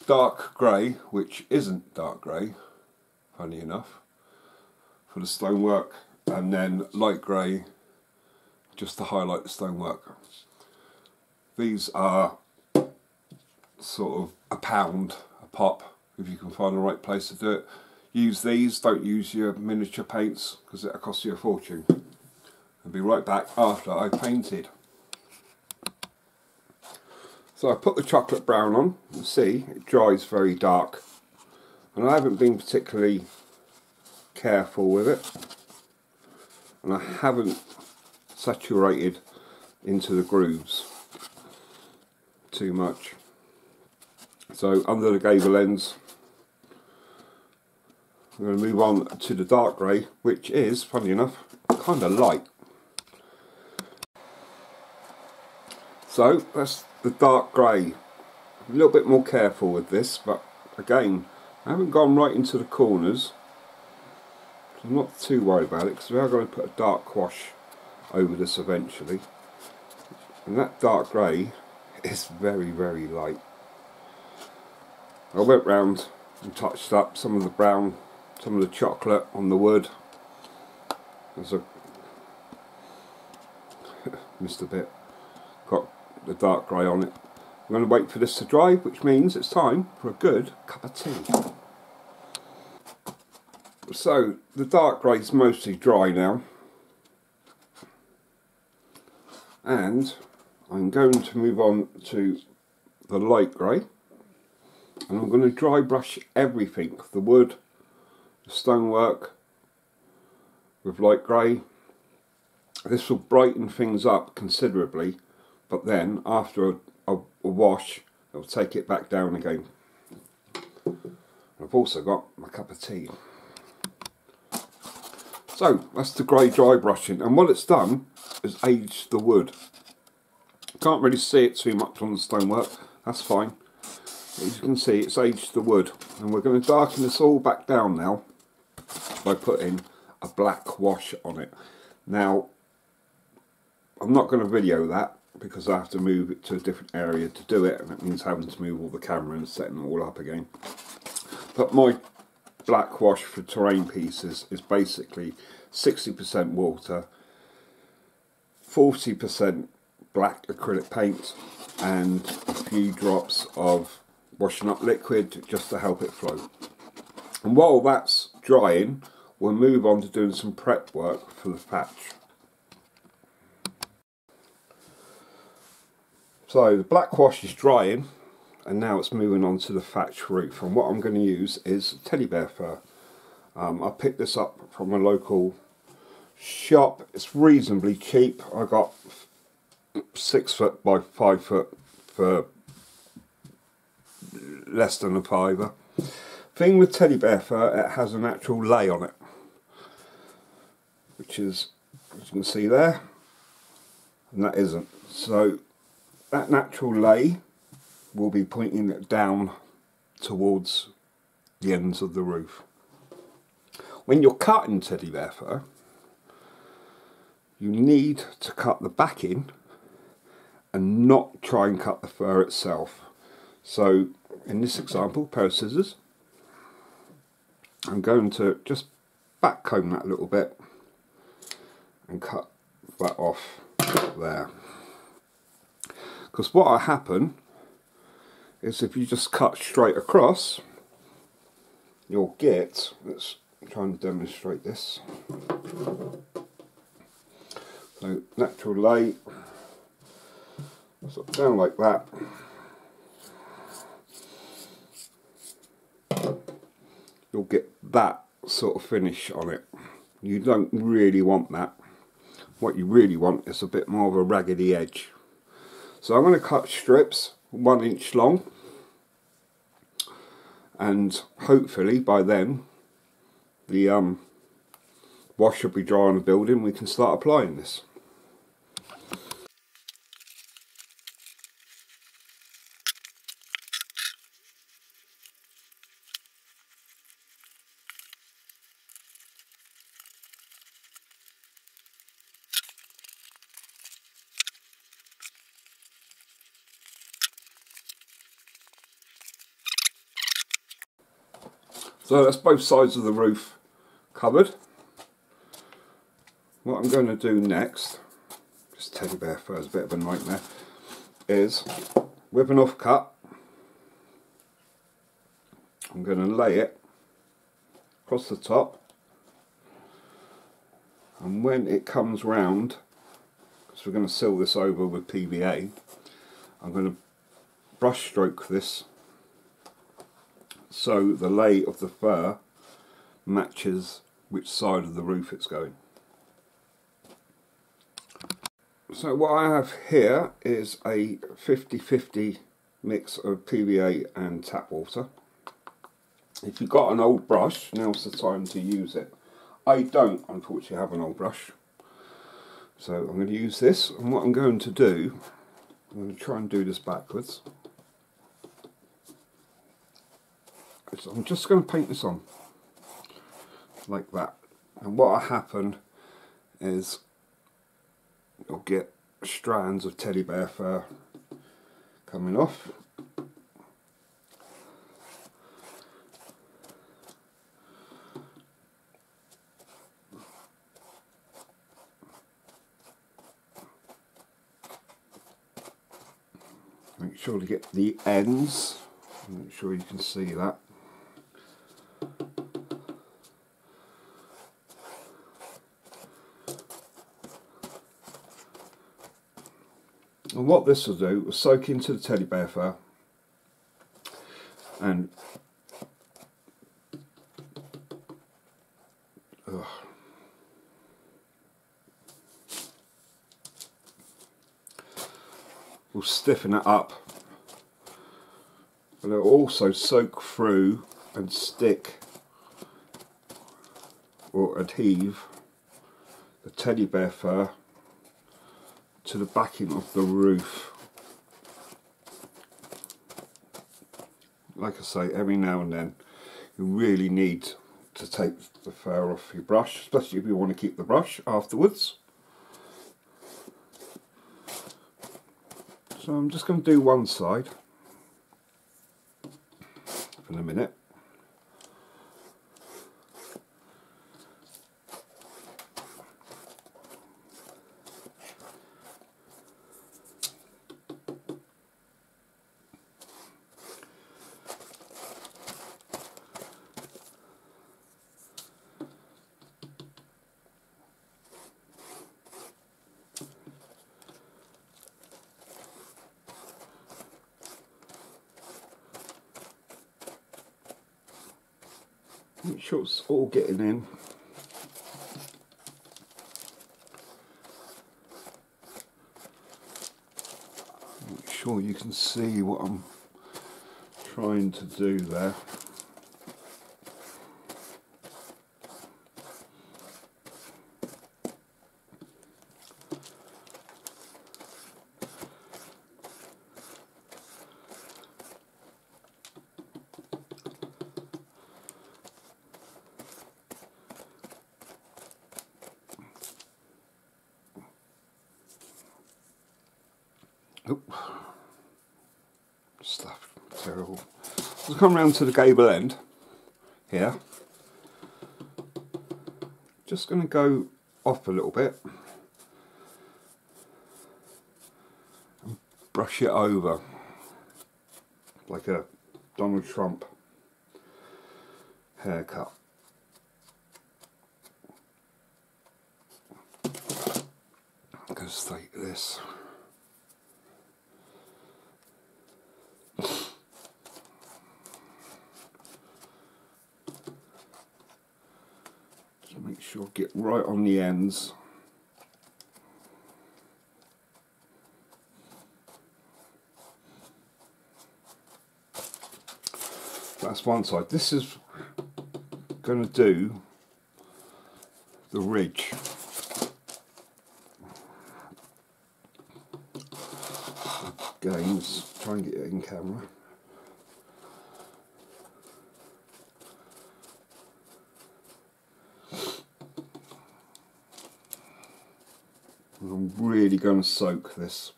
dark grey, which isn't dark grey, funny enough, for the stonework, and then light grey just to highlight the stonework. These are sort of £1 a pop if you can find the right place to do it. Use these, don't use your miniature paints because it'll cost you a fortune. I'll be right back after I painted. So I put the chocolate brown on, you see it dries very dark, and I haven't been particularly careful with it, and I haven't saturated into the grooves too much. So under the gable ends, I'm going to move on to the dark grey, which is, funny enough, kind of light. So that's the dark grey. A little bit more careful with this, but again, I haven't gone right into the corners. So I'm not too worried about it because we are going to put a dark wash over this eventually. And that dark grey is very, very light. I went round and touched up some of the brown, some of the chocolate on the wood. There's a missed a bit. Got the dark grey on it. I'm going to wait for this to dry, which means it's time for a good cup of tea. So the dark grey is mostly dry now, and I'm going to move on to the light grey, and I'm going to dry brush everything, the wood, the stonework, with light grey. This will brighten things up considerably, but then after a wash it'll take it back down again. I've also got my cup of tea. So that's the grey dry brushing, and what it's done is aged the wood. Can't really see it too much on the stonework, that's fine. As you can see, it's aged the wood, and we're going to darken this all back down now by putting a black wash on it. Now I'm not going to video that because I have to move it to a different area to do it, and it means having to move all the camera and setting it all up again. But my black wash for terrain pieces is basically 60% water, 40% black acrylic paint, and a few drops of washing up liquid just to help it flow. And while that's drying, we'll move on to doing some prep work for the thatch. So the black wash is drying, and now it's moving on to the thatch roof, and what I'm going to use is teddy bear fur. I picked this up from a local shop. It's reasonably cheap. I got 6 foot by 5 foot for less than a fiver. Thing with teddy bear fur, it has a natural lay on it, which is, as you can see there, and that isn't. So that natural lay will be pointing it down towards the ends of the roof. When you're cutting teddy bear fur, you need to cut the backing and not try and cut the fur itself. So in this example, pair of scissors, I'm going to just back comb that a little bit and cut that off there. Because what will happen is if you just cut straight across, you'll get, let's try and demonstrate this. So natural lay, sort of down like that. You'll get that sort of finish on it. You don't really want that. What you really want is a bit more of a raggedy edge. So I'm going to cut strips 1 inch long, and hopefully by then the wash will be dry on the building. We can start applying this. So that's both sides of the roof covered. What I'm going to do next, this teddy bear fur is a bit of a nightmare, is with an offcut, I'm going to lay it across the top, and when it comes round, because we're going to seal this over with PVA, I'm going to brush stroke this so the lay of the fur matches which side of the roof it's going. So what I have here is a 50-50 mix of PVA and tap water. If you've got an old brush, now's the time to use it. I don't unfortunately have an old brush, so I'm going to use this, and what I'm going to do, I'm going to try and do this backwards. So I'm just going to paint this on like that, and what will happen is you'll get strands of teddy bear fur coming off. Make sure to get the ends, make sure you can see that. And what this will do will soak into the teddy bear fur, and will stiffen it up, but it will also soak through and stick or adhere the teddy bear fur to the backing of the roof. Like I say, every now and then you really need to take the fur off your brush, especially if you want to keep the brush afterwards. So I'm just going to do one side for a minute. Make sure it's all getting in. Make sure you can see what I'm trying to do there. Oop. Stuff, terrible. I'll come round to the gable end here. Just going to go off a little bit and brush it over like a Donald Trump haircut. Just like this. Make sure get right on the ends. That's one side. This is going to do the ridge. Again, let's try and get it in camera. I'm really going to soak this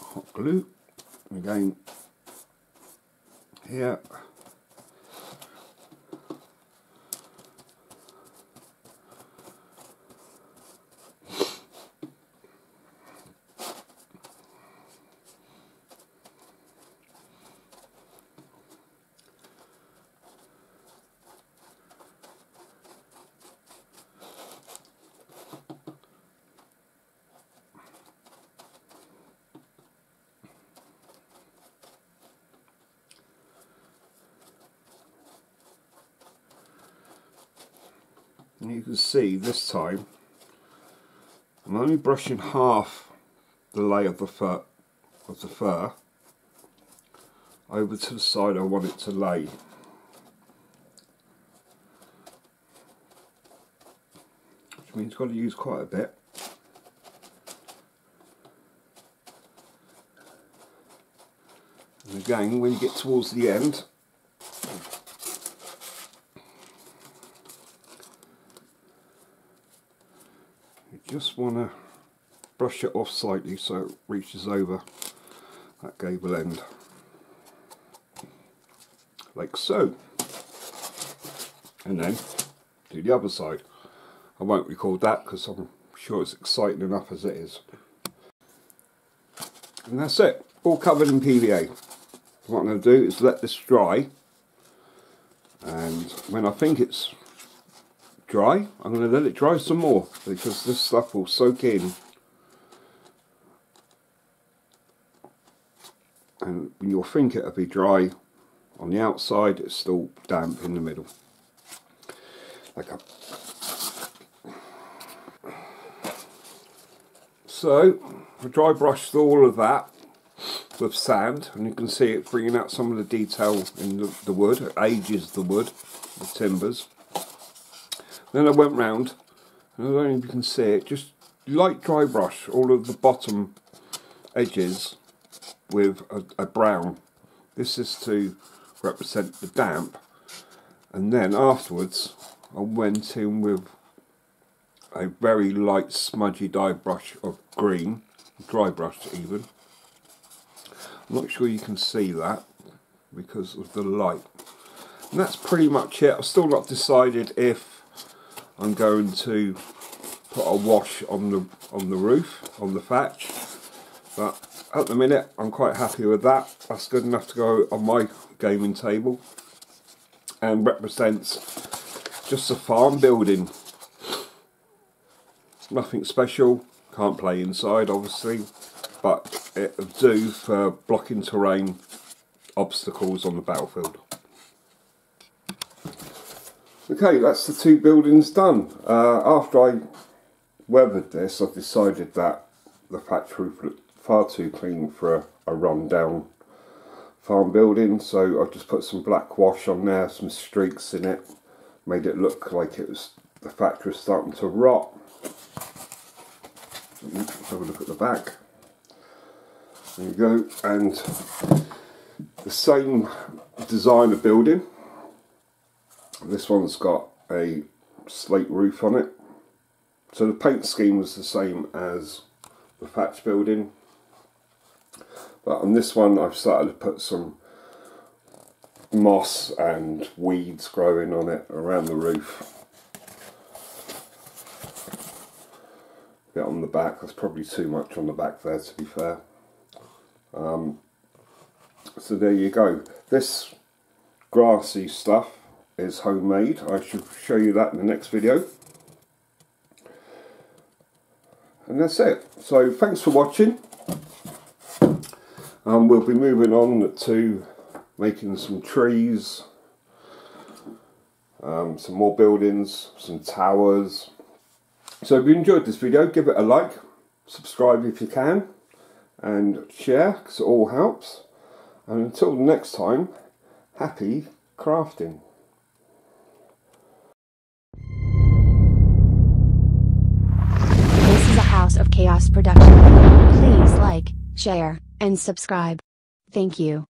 hot glue again here And you can see this time I'm only brushing half the lay of the fur over to the side I want it to lay. Which means I've got to use quite a bit. And again, when you get towards the end, you just want to brush it off slightly so it reaches over that gable end, like so. And then do the other side. I won't record that because I'm sure it's exciting enough as it is. And that's it, all covered in PVA. What I'm going to do is let this dry, and when I think it's dry, I'm going to let it dry some more, because this stuff will soak in, and you'll think it'll be dry on the outside, it's still damp in the middle. So I dry brushed all of that with sand, and you can see it bringing out some of the detail in the wood. It ages the wood, the timbers. Then I went round, and I don't know if you can see it, just light dry brush all of the bottom edges with a brown. This is to represent the damp, and then afterwards I went in with a very light smudgy dye brush of green, dry brushed even. I'm not sure you can see that because of the light. And that's pretty much it. I've still not decided if I'm going to put a wash on the roof, on the thatch, but at the minute I'm quite happy with that. That's good enough to go on my gaming table and represents just a farm building. Nothing special, can't play inside obviously, but it'll do for blocking terrain obstacles on the battlefield. Okay, that's the two buildings done. After I weathered this, I decided that the thatch roof looked far too clean for a run-down farm building, so I just put some black wash on there, some streaks in it, made it look like it was, the thatch was starting to rot. Let's have a look at the back. There you go, and the same design of building. This one's got a slate roof on it, so the paint scheme was the same as the thatch building, but on this one I've started to put some moss and weeds growing on it around the roof. A bit on the back, that's probably too much on the back there to be fair. So there you go. This grassy stuff is homemade. I should show you that in the next video. And that's it. So thanks for watching. We'll be moving on to making some trees, some more buildings, some towers. So if you enjoyed this video, give it a like, subscribe if you can, and share because it all helps. And until next time, happy crafting. This is a House of Chaos production. Please like, share, and subscribe. Thank you.